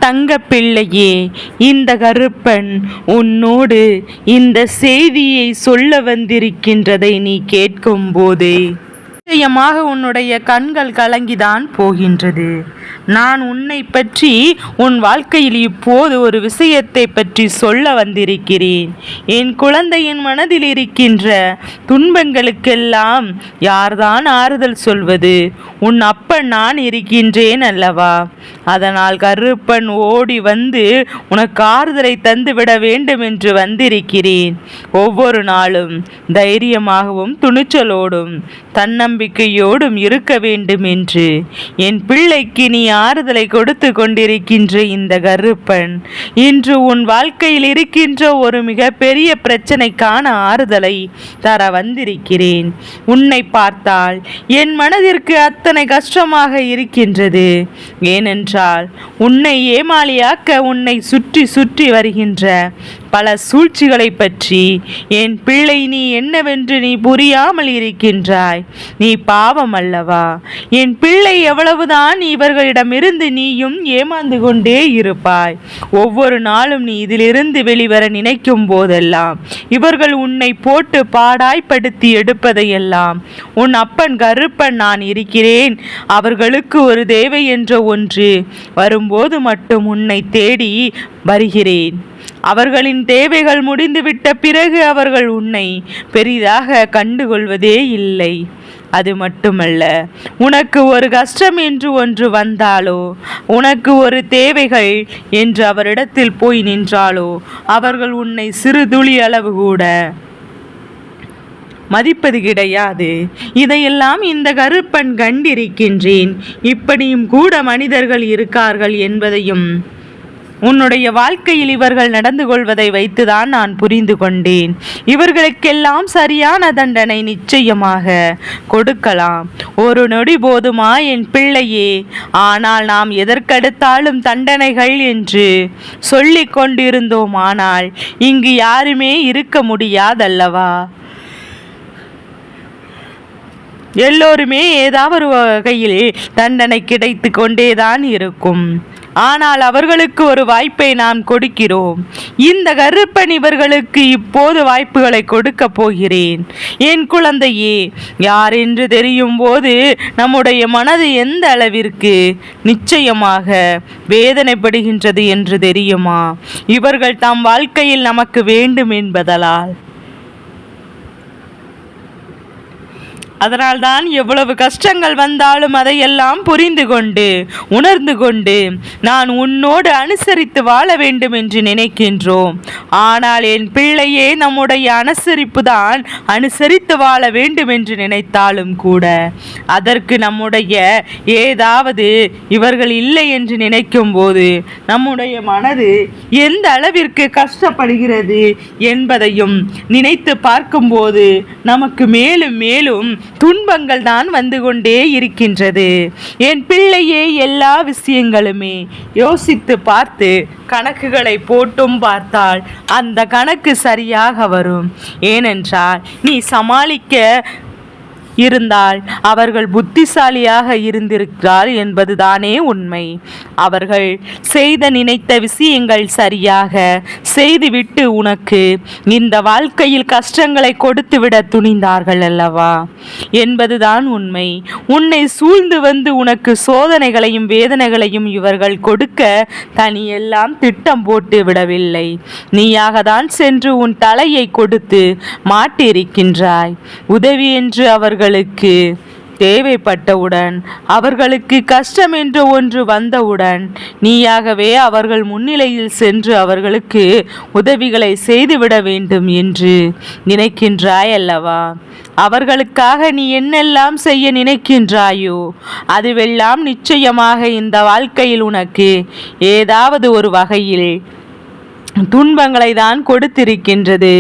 தங்க பிள்ளையே, இந்த கருப்பன் உன்னோடு இந்த செய்தியை சொல்ல வந்திருக்கின்றதை நீ கேட்கும் போதே நிச்சயமாக உன்னுடைய கண்கள் கலங்கிதான் போகின்றது. நான் உன்னை பற்றி உன் வாழ்க்கையில் இப்போது ஒரு விஷயத்தை பற்றி சொல்ல வந்திருக்கிறேன். என் குழந்தையின் மனதில் இருக்கின்ற துன்பங்களுக்கெல்லாம் யார்தான் ஆறுதல் சொல்வது? உன் அப்பன் நான் இருக்கின்றேன் அல்லவா? அதனால் கருப்பன் ஓடி வந்து உனக்கு ஆறுதலை தந்துவிட வேண்டும் என்று வந்திருக்கிறேன். ஒவ்வொரு நாளும் தைரியமாகவும் துணிச்சலோடும் தன்னம்பிக்கையோடும் இருக்க வேண்டும் என்று என் பிள்ளைக்கு நீ ஆறுதலை கொடுத்து கொண்டிருக்கின்ற இந்த கருப்பன் இன்று உன் வாழ்க்கையில் இருக்கின்ற ஒரு மிகப்பெரிய பிரச்சனைக்கான ஆறுதலை தர வந்திருக்கிறேன். உன்னை பார்த்தால் என் மனதிற்கு அத்தனை கஷ்டமாக இருக்கின்றது. ஏனென்றால் உன்னை ஏமாளியாக்க உன்னை சுற்றி சுற்றி வருகின்ற பல சூழ்ச்சிகளை பற்றி என் பிள்ளை நீ என்னவென்று நீ புரியாமல் இருக்கின்றாய். நீ பாவம் அல்லவா? என் பிள்ளை எவ்வளவுதான் இவர்களிடமிருந்து நீயும் ஏமாந்து கொண்டே இருப்பாய். ஒவ்வொரு நாளும் நீ இதிலிருந்து வெளிவர நினைக்கும் போதெல்லாம் இவர்கள் உன்னை போட்டு பாடாய்படுத்தி எடுப்பதையெல்லாம் உன் அப்பன் கருப்பன் நான் இருக்கிறேன், அவர்களுக்கு ஒரு தேவை என்ற ஒன்று வரும்போது மட்டும் உன்னை தேடி வருகிறேன். அவர்களின் தேவைகள் முடிந்துவிட்ட பிறகு அவர்கள் உன்னை பெரிதாக கண்டுகொள்வதே இல்லை. அது மட்டுமல்ல, உனக்கு ஒரு கஷ்டம் என்று ஒன்று வந்தாலோ, உனக்கு ஒரு தேவைகள் என்று அவரிடத்தில் போய் நின்றாலோ, அவர்கள் உன்னை சிறு துளி அளவு கூட மதிப்பது கிடையாது. இதையெல்லாம் இந்த கருப்பன் கண்டிருக்கின்றேன். இப்படியும் கூட மனிதர்கள் இருக்கார்கள் என்பதையும் உன்னுடைய வாழ்க்கையில் இவர்கள் நடந்து கொள்வதை வைத்துதான் நான் புரிந்து கொண்டேன். இவர்களுக்கெல்லாம் சரியான தண்டனை நிச்சயமாக கொடுக்கலாம். ஒரு நொடி போதுமா என் பிள்ளையே? ஆனால் நாம் எதற்கெடுத்தாலும் தண்டனைகள் என்று சொல்லிக் கொண்டிருந்தோம். ஆனால் இங்கு யாருமே இருக்க முடியாதல்லவா? எல்லோருமே ஏதாவது ஒரு வகையில் தண்டனை கிடைத்து கொண்டேதான் இருக்கும். ஆனால் அவர்களுக்கு ஒரு வாய்ப்பை நாம் கொடுக்கிறோம். இந்த கருப்பன் இவர்களுக்கு இப்போது வாய்ப்புகளை கொடுக்க போகிறேன். என் குழந்தையே, யார் என்று தெரியும் போது நம்முடைய மனது எந்த அளவிற்கு நிச்சயமாக வேதனைப்படுகின்றது என்று தெரியுமா? இவர்கள் தம் வாழ்க்கையில் நமக்கு வேண்டும் என்பதால் அதனால்தான் எவ்வளவு கஷ்டங்கள் வந்தாலும் அதையெல்லாம் புரிந்து கொண்டு உணர்ந்து கொண்டு நான் உன்னோடு அனுசரித்து வாழ வேண்டும் என்று நினைக்கின்றோம். ஆனால் என் பிள்ளையே, நம்முடைய அனுசரிப்பு தான் அனுசரித்து வாழ வேண்டும் என்று நினைத்தாலும் கூட அதற்கு நம்முடைய ஏதாவது இவர்கள் இல்லை என்று நினைக்கும் போது நம்முடைய மனது எந்த அளவிற்கு கஷ்டப்படுகிறது என்பதையும் நினைத்து பார்க்கும்போது நமக்கு மேலும் மேலும் துன்பங்கள் தான் வந்து கொண்டே இருக்கின்றது. என் பிள்ளையே, எல்லா விஷயங்களுமே யோசித்து பார்த்து கணக்குகளை போட்டும் பார்த்தால் அந்த கணக்கு சரியாக வரும். ஏனென்றால் நீ சமாளிக்க இருந்தால் அவர்கள் புத்திசாலியாக இருந்திருக்கிறார் என்பதுதானே உண்மை. அவர்கள் செய்த நினைத்த விஷயங்கள் சரியாக செய்துவிட்டு உனக்கு இந்த வாழ்க்கையில் கஷ்டங்களை கொடுத்துவிட துணிந்தார்கள் அல்லவா என்பதுதான் உண்மை. உன்னை சூழ்ந்து வந்து உனக்கு சோதனைகளையும் வேதனைகளையும் இவர்கள் கொடுக்க தனியெல்லாம் திட்டம் போட்டு விடவில்லை. நீயாக தான் சென்று உன் தலையை கொடுத்து மாட்டியிருக்கின்றாய். உதவி என்று அவர்களுக்கு தேவைப்பட்டவுடன், அவர்களுக்கு கஷ்டம் என்று ஒன்று வந்தவுடன் நீயாகவே அவர்கள் முன்னிலையில் சென்று அவர்களுக்கு உதவிகளை செய்துவிட வேண்டும் என்று நினைக்கின்றாய் அல்லவா? அவர்களுக்காக நீ என்னெல்லாம் செய்ய நினைக்கின்றாயோ அதுவெல்லாம் நிச்சயமாக இந்த வாழ்க்கையில் உனக்கு ஏதாவது ஒரு வகையில் துன்பங்களை தான் கொடுத்திருக்கின்றது.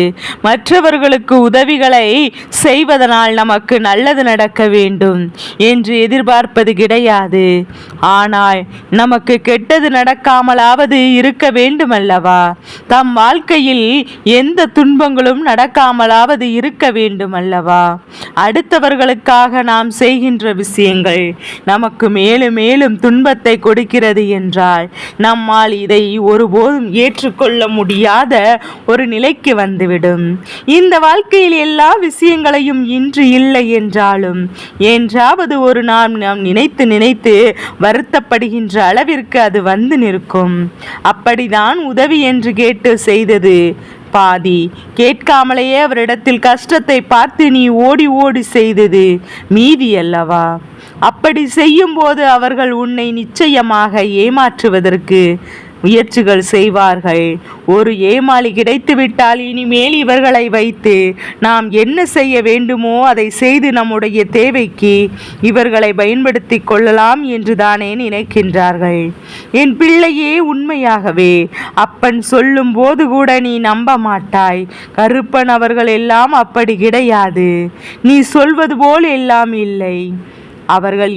மற்றவர்களுக்கு உதவிகளை செய்வதனால் நமக்கு நல்லது நடக்க வேண்டும் என்று எதிர்பார்ப்பது கிடையாது. ஆனால் நமக்கு கெட்டது நடக்காமலாவது இருக்க வேண்டுமல்லவா? தம் வாழ்க்கையில் எந்த துன்பங்களும் நடக்காமலாவது இருக்க வேண்டுமல்லவா? அடுத்தவர்களுக்காக நாம் செய்கின்ற விஷயங்கள் நமக்கு மேலும் மேலும் துன்பத்தை கொடுக்கிறது என்றால் நம்மால் இதை ஒருபோதும் ஏற்றுக்கொள்ள முடியாத ஒரு நிலைக்கு வந்துவிடும். இந்த வாழ்க்கையில் எல்லா விஷயங்களையும் இன்று இல்லை என்றாலும் என்றாவது ஒரு நாம் நினைத்து நினைத்து வருத்தப்படுகின்ற அளவிற்கு அது வந்து நிற்கும். அப்படிதான் உதவி என்று கேட்டு செய்தது பாதி, கேட்காமலேயே அவரிடத்தில் கஷ்டத்தை பார்த்து நீ ஓடி ஓடி செய்தது மீதி அல்லவா? அப்படி செய்யும் போது அவர்கள் உன்னை நிச்சயமாக ஏமாற்றுவதற்கு முயற்சிகள் செய்வார்கள். ஒரு ஏமாளி கிடைத்துவிட்டால் இனிமேல் இவர்களை வைத்து நாம் என்ன செய்ய வேண்டுமோ அதை செய்து நம்முடைய தேவைக்கு இவர்களை பயன்படுத்தி கொள்ளலாம் என்று தானே நினைக்கின்றார்கள். என் பிள்ளையே, உண்மையாகவே அப்பன் சொல்லும் போது கூட நீ நம்ப மாட்டாய். கருப்பன் அவர்கள் எல்லாம் அப்படி கிடையாது. நீ சொல்வது போல் எல்லாம் இல்லை. அவர்கள்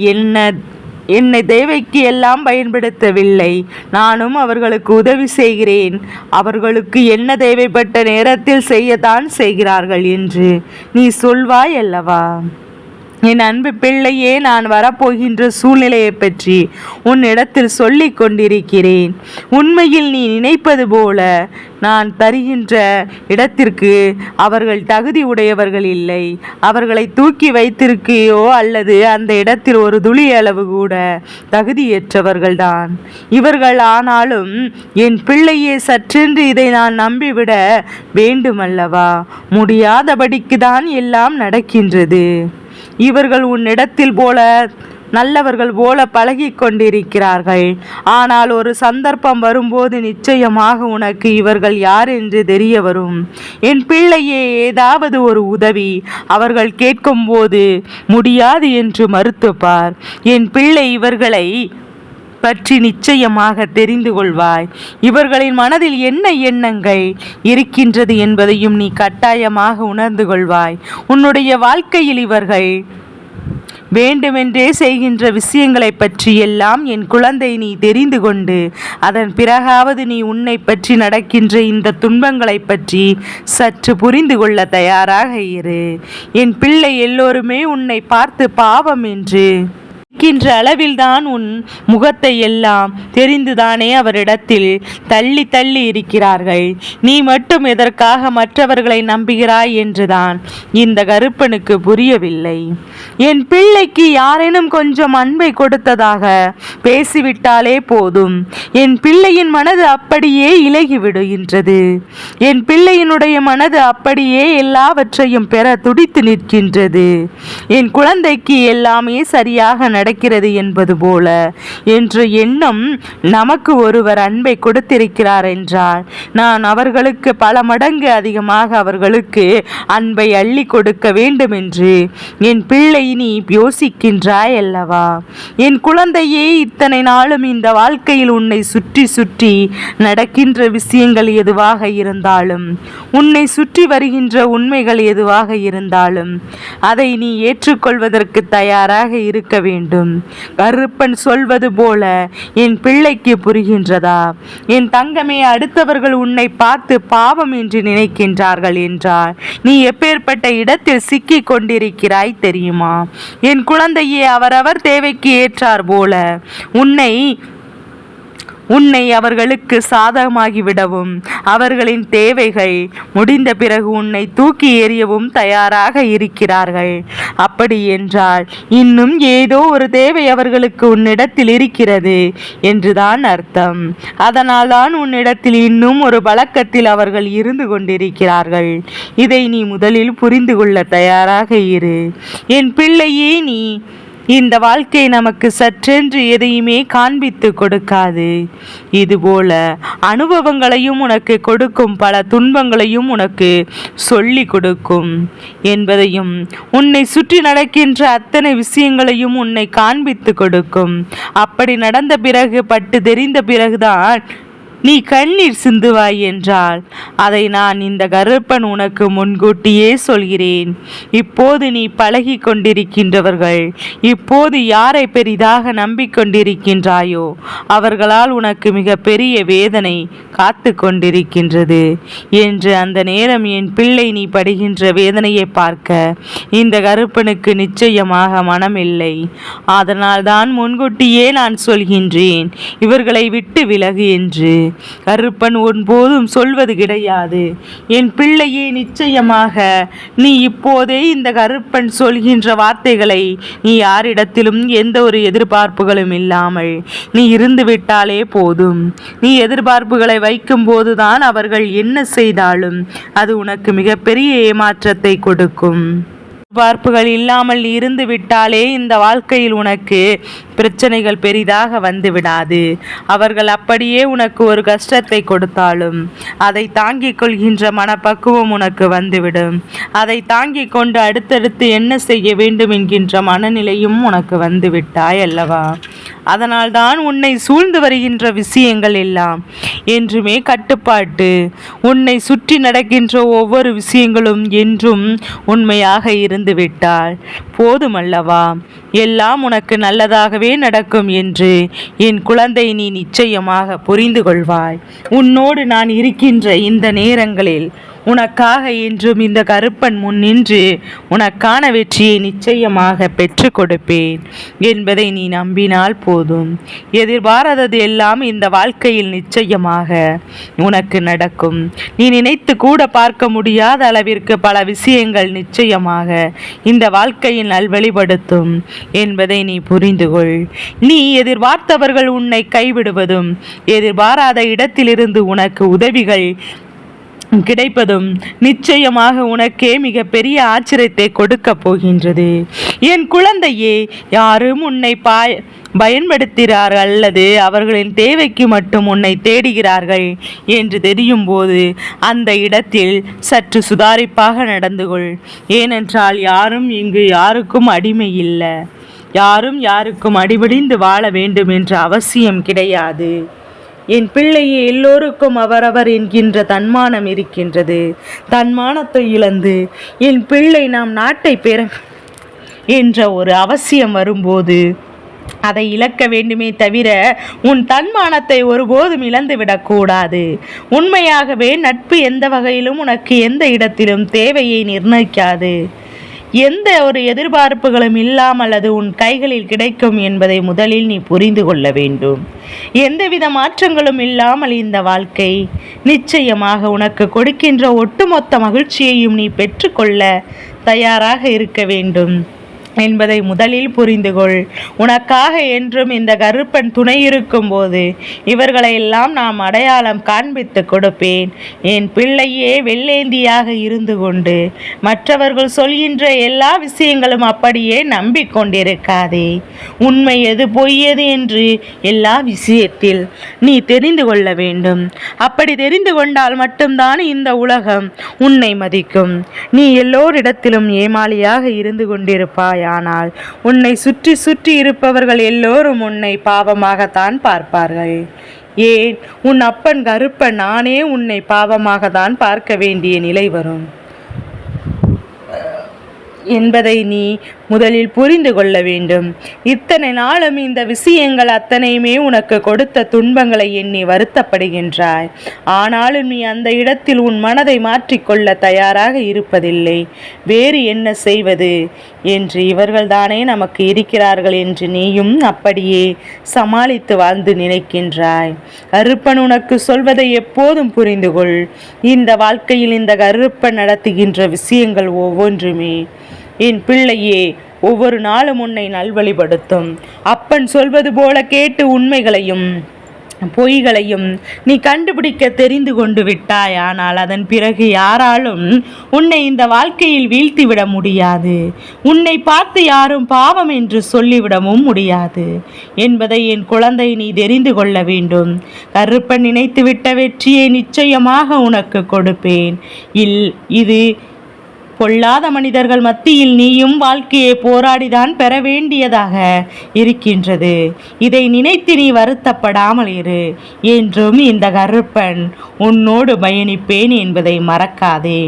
என்னை தேவைக்கு எல்லாம் பயன்படுத்தவில்லை. நானும் அவர்களுக்கு உதவி செய்கிறேன். அவர்களுக்கு என்ன தேவைப்பட்ட நேரத்தில் செய்யத்தான் செய்கிறார்கள் என்று நீ சொல்வாய் அல்லவா? என் அன்பு பிள்ளையே, நான் வரப்போகின்ற சூழ்நிலையை பற்றி உன்னிடத்தில் சொல்லிக் கொண்டிருக்கிறேன். உண்மையில் நீ நினைப்பது போல நான் தருகின்ற இடத்திற்கு அவர்கள் தகுதி உடையவர்கள் இல்லை. அவர்களை தூக்கி வைத்திருக்கையோ அல்லது அந்த இடத்தில் ஒரு துளி அளவு கூட தகுதியற்றவர்கள்தான் இவர்கள். ஆனாலும் என் பிள்ளையே, சற்றென்று இதை நான் நம்பிவிட வேண்டுமல்லவா? முடியாதபடிக்கு தான் எல்லாம் நடக்கின்றது. இவர்கள் உன்னிடத்தில் போல நல்லவர்கள் போல பழகி கொண்டிருக்கிறார்கள். ஆனால் ஒரு சந்தர்ப்பம் வரும்போது நிச்சயமாக உனக்கு இவர்கள் யார் என்று தெரிய வரும். என் பிள்ளையே, ஏதாவது ஒரு உதவி அவர்கள் கேட்கும்போது முடியாது என்று மறுத்துப்பார். என் பிள்ளை, இவர்களை பற்றி நிச்சயமாக தெரிந்து கொள்வாய். இவர்களின் மனதில் என்ன எண்ணங்கள் இருக்கின்றது என்பதையும் நீ கட்டாயமாக உணர்ந்து கொள்வாய். உன்னுடைய வாழ்க்கையில் இவர்கள் வேண்டுமென்றே செய்கின்ற விஷயங்களை பற்றி எல்லாம் என் குழந்தை நீ தெரிந்து கொண்டு அதன் பிறகாவது நீ உன்னை பற்றி நடக்கின்ற இந்த துன்பங்களை பற்றி சற்று புரிந்து கொள்ள தயாராக இரு. என் பிள்ளை, எல்லோருமே உன்னை பார்த்து பாவம் என்று இருக்கின்ற அளவில்தான் உன் முகத்தை எல்லாம் தெரிந்துதானே அவரிடத்தில் தள்ளி தள்ளி இருக்கிறார்கள். நீ மட்டும் எதற்காக மற்றவர்களை நம்புகிறாய் என்றுதான் இந்த கருப்பனுக்கு புரியவில்லை. என் பிள்ளைக்கு யாரேனும் கொஞ்சம் அன்பை கொடுத்ததாக பேசிவிட்டாலே போதும், என் பிள்ளையின் மனது அப்படியே இலகி விடுகின்றது. என் பிள்ளையினுடைய மனது அப்படியே எல்லாவற்றையும் பெற துடித்து நிற்கின்றது. என் குழந்தைக்கு எல்லாமே சரியாக நடக்கிறது என்பது போல என்ற எண்ணம் நமக்கு ஒருவர் அன்பை கொடுத்திருக்கிறார் என்றால் நான் அவர்களுக்கு பல மடங்கு அதிகமாக அவர்களுக்கு அன்பை அள்ளி கொடுக்க வேண்டும் என்று என் பிள்ளை நீ யோசிக்கின்றாய் அல்லவா? என் குழந்தையே, இத்தனை நாளும் இந்த வாழ்க்கையில் உன்னை சுற்றி சுற்றி நடக்கின்ற விஷயங்கள் எதுவாக இருந்தாலும், உன்னை சுற்றி வருகின்ற உண்மைகள் எதுவாக இருந்தாலும் அதை நீ ஏற்றுக்கொள்வதற்கு தயாராக இருக்க வேண்டும். கருப்பன் சொல்வது போல என் பிள்ளைக்கு புரிகின்றதா? என் தங்கமே, அடுத்தவர்கள் உன்னை பார்த்து பாவம் என்று நினைக்கின்றார்கள் என்றால் நீ எப்பேற்பட்ட இடத்தில் சிக்கி கொண்டிருக்கிறாய் தெரியுமா? என் குழந்தையே, அவரவர் தேவைக்கு ஏற்றார் போல உன்னை அவர்களுக்கு சாதகமாகிவிடவும் அவர்களின் தேவைகள் முடிந்த பிறகு உன்னை தூக்கி எறியவும் தயாராக இருக்கிறார்கள். அப்படி என்றால் இன்னும் ஏதோ ஒரு தேவை அவர்களுக்கு உன்னிடத்தில் இருக்கிறது என்றுதான் அர்த்தம். அதனால் தான் உன்னிடத்தில் இன்னும் ஒரு பழக்கத்தில் அவர்கள் இருந்து கொண்டிருக்கிறார்கள். இதை நீ முதலில் புரிந்து கொள்ள தயாராக இரு. என் பிள்ளையே, நீ இந்த வாழ்க்கை நமக்கு சற்றென்று எதையுமே காண்பித்து கொடுக்காது. இதுபோல அனுபவங்களையும் உனக்கு கொடுக்கும், பல துன்பங்களையும் உனக்கு சொல்லி கொடுக்கும் என்பதையும், உன்னை சுற்றி நடக்கின்ற அத்தனை விஷயங்களையும் உன்னை காண்பித்து கொடுக்கும். அப்படி நடந்த பிறகு, பட்டு தெரிந்த பிறகுதான் நீ கண்ணீர் சிந்துவாய் என்றால் அதை நான் இந்த கருப்பன் உனக்கு முன்கூட்டியே சொல்கிறேன். இப்போது நீ பழகி கொண்டிருக்கின்றவர்கள், இப்போது யாரை பெரிதாக நம்பிக்கொண்டிருக்கின்றாயோ அவர்களால் உனக்கு மிக பெரிய வேதனை காத்து கொண்டிருக்கின்றது என்று அந்த நேரம் என் பிள்ளை நீ படுகின்ற வேதனையை பார்க்க இந்த கருப்பனுக்கு நிச்சயமாக மனமில்லை. அதனால்தான் முன்கூட்டியே நான் சொல்கின்றேன், இவர்களை விட்டு விலகு என்று. கருப்பன் ஒன்போதும் சொல்வது கிடையாது. என் பிள்ளையே, நிச்சயமாக நீ இப்போதே இந்த கருப்பன் சொல்கின்ற வார்த்தைகளை நீ யாரிடத்திலும் எந்த ஒரு எதிர்பார்ப்புகளும் இல்லாமல் நீ இருந்து விட்டாலே போதும். நீ எதிர்பார்ப்புகளை வைக்கும் போதுதான் அவர்கள் என்ன செய்தாலும் அது உனக்கு மிகப்பெரிய ஏமாற்றத்தை கொடுக்கும். எதிர்பார்ப்புகள் இல்லாமல் இருந்து விட்டாலே இந்த வாழ்க்கையில் உனக்கு பிரச்சனைகள் பெரிதாக வந்து விடாது. அவர்கள் அப்படியே உனக்கு ஒரு கஷ்டத்தை கொடுத்தாலும் அதை தாங்கிக் கொள்கின்ற மனப்பக்குவம் உனக்கு வந்துவிடும். அதை தாங்கிக் கொண்டு அடுத்தடுத்து என்ன செய்ய வேண்டும் என்கின்ற மனநிலையும் உனக்கு வந்து விட்டாய் அல்லவா? அதனால்தான் உன்னை சூழ்ந்து வருகின்ற விஷயங்கள் எல்லாம் என்றுமே கட்டுப்பாட்டு. உன்னை சுற்றி நடக்கின்ற ஒவ்வொரு விஷயங்களும் என்றும் உண்மையாக இருந்து விட்டால் போதுமல்லவா? எல்லாம் உனக்கு நல்லதாகவே நடக்கும் என்று என் குழந்தை நீ நிச்சயமாக புரிந்து கொள்வாய். உன்னோடு நான் இருக்கின்ற இந்த நேரங்களில் உனக்காக என்றும் இந்த கருப்பன் முன் நின்று உனக்கான வெற்றியை நிச்சயமாக பெற்று கொடுப்பேன் என்பதை நீ நம்பினால் போதும். எதிர்பாராதது எல்லாம் இந்த வாழ்க்கையில் நிச்சயமாக உனக்கு நடக்கும். நீ நினைத்து கூட பார்க்க முடியாத அளவிற்கு பல விஷயங்கள் நிச்சயமாக இந்த வாழ்க்கையில் நல்வழிப்படுத்தும் என்பதை நீ புரிந்து கொள். நீ எதிர்பார்த்தவர்கள் உன்னை கைவிடுவதும் எதிர்பாராத இடத்திலிருந்து உனக்கு உதவிகள் கிடைப்பதும் நிச்சயமாக உனக்கே மிக பெரிய ஆச்சரியத்தை கொடுக்க போகின்றது. என் குழந்தையே, யாரும் உன்னை பயன்படுத்துகிறார்கள் அல்லது அவர்களின் தேவைக்கு மட்டும் உன்னை தேடுகிறார்கள் என்று தெரியும் போது அந்த இடத்தில் சற்று சுதாரிப்பாக நடந்து கொள். ஏனென்றால் யாரும் இங்கு யாருக்கும் அடிமை இல்லை. யாரும் யாருக்கும் அடிபடிந்து வாழ வேண்டும் என்ற அவசியம் கிடையாது. என் பிள்ளையை எல்லோருக்கும் அவரவர் என்கின்ற தன்மானம் இருக்கின்றது. தன்மானத்தை இழந்து என் பிள்ளை நாம் நாட்டை பெற என்ற ஒரு அவசியம் வரும்போது அதை இழக்க வேண்டுமே தவிர உன் தன்மானத்தை ஒருபோதும் இழந்துவிடக்கூடாது. உண்மையாகவே நட்பு எந்த வகையிலும் உனக்கு எந்த இடத்திலும் தேவையை நிர்ணயிக்காது. எந்த ஒரு எதிர்பார்ப்புகளும் இல்லாமல் அது உன் கைகளில் கிடைக்கும் என்பதை முதலில் நீ புரிந்து கொள்ள வேண்டும். எந்தவித மாற்றங்களும் இல்லாமல் இந்த வாழ்க்கை நிச்சயமாக உனக்கு கொடுக்கின்ற ஒட்டுமொத்த மகிழ்ச்சியையும் நீ பெற்றுக்கொள்ள தயாராக இருக்க வேண்டும் என்பதை முதலில் புரிந்துகொள். உனக்காக என்றும் இந்த கருப்பன் துணை இருக்கும் போது இவர்களையெல்லாம் நாம் அடையாளம் காண்பித்து கொடுப்பேன். என் பிள்ளையே, வெள்ளேந்தியாக இருந்து கொண்டு மற்றவர்கள் சொல்கின்ற எல்லா விஷயங்களும் அப்படியே நம்பிக்கொண்டிருக்காதே. உண்மை எது பொய் எது என்று எல்லா விஷயத்தில் நீ தெரிந்து கொள்ள வேண்டும். அப்படி தெரிந்து கொண்டால் மட்டும்தான் இந்த உலகம் உன்னை மதிக்கும். நீ எல்லோரிடத்திலும் ஏமாளியாக இருந்து கொண்டிருப்பாய். ஆனால் உன்னை சுற்றி சுற்றி இருப்பவர்கள் எல்லோரும் உன்னை பாவமாகத்தான் பார்ப்பார்கள். ஏன், உன் அப்பன் கருப்பன் நானே உன்னை பாவமாகத்தான் பார்க்க வேண்டிய நிலை வரும் என்பதை நீ முதலில் புரிந்து கொள்ள வேண்டும். இத்தனை நாளும் இந்த விஷயங்கள் அத்தனையுமே உனக்கு கொடுத்த துன்பங்களை எண்ணி வருத்தப்படுகின்றாய். ஆனாலும் நீ அந்த இடத்தில் உன் மனதை மாற்றிக்கொள்ள தயாராக இருப்பதில்லை. வேறு என்ன செய்வது என்று இவர்கள் தானே நமக்கு இருக்கிறார்கள் என்று நீயும் அப்படியே சமாளித்து வாழ்ந்து நினைக்கின்றாய். கருப்பன் உனக்கு சொல்வதை எப்போதும் புரிந்து கொள். இந்த வாழ்க்கையில் இந்த கருப்பன் நடத்துகின்ற விஷயங்கள் ஒவ்வொன்றுமே என் பிள்ளையே ஒவ்வொரு நாளும் உன்னை நல்வழிப்படுத்தும். அப்பன் சொல்வது போல கேட்டு உண்மைகளையும் பொய்களையும் நீ கண்டுபிடிக்க தெரிந்து கொண்டு விட்டாய். ஆனால் அதன் பிறகு யாராலும் உன்னை இந்த வாழ்க்கையில் வீழ்த்திவிட முடியாது. உன்னை பார்த்து யாரும் பாவம் என்று சொல்லிவிடவும் முடியாது என்பதை என் குழந்தை நீ தெரிந்து கொள்ள வேண்டும். கருப்பன் நினைத்துவிட்ட வெற்றியை நிச்சயமாக உனக்கு கொடுப்பேன். இது பொல்லாத மனிதர்கள் மத்தியில் நீயும் வாழ்க்கையை போராடிதான் பெற வேண்டியதாக இருக்கின்றது. இதை நினைத்து நீ வருத்தப்படாமல் இரு. என்றும் இந்த கருப்பன் உன்னோடு பயணிப்பேன் என்பதை மறக்காதே.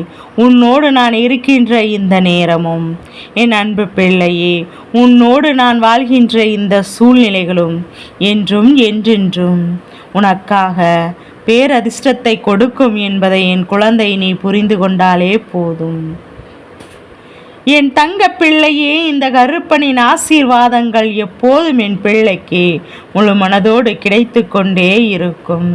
உன்னோடு நான் இருக்கின்ற இந்த நேரமும் என் அன்பு பிள்ளையே, உன்னோடு நான் வாழ்கின்ற இந்த சூழ்நிலைகளும் என்றும் என்றென்றும் உனக்காக பேரதிர்ஷ்டத்தை கொடுக்கும் என்பதை என் குழந்தை நீ புரிந்து கொண்டாலே போதும். என் தங்க பிள்ளையே, இந்த கருப்பனின் ஆசீர்வாதங்கள் எப்போதும் என் பிள்ளைக்கு முழு மனதோடு கிடைத்து கொண்டே இருக்கும்.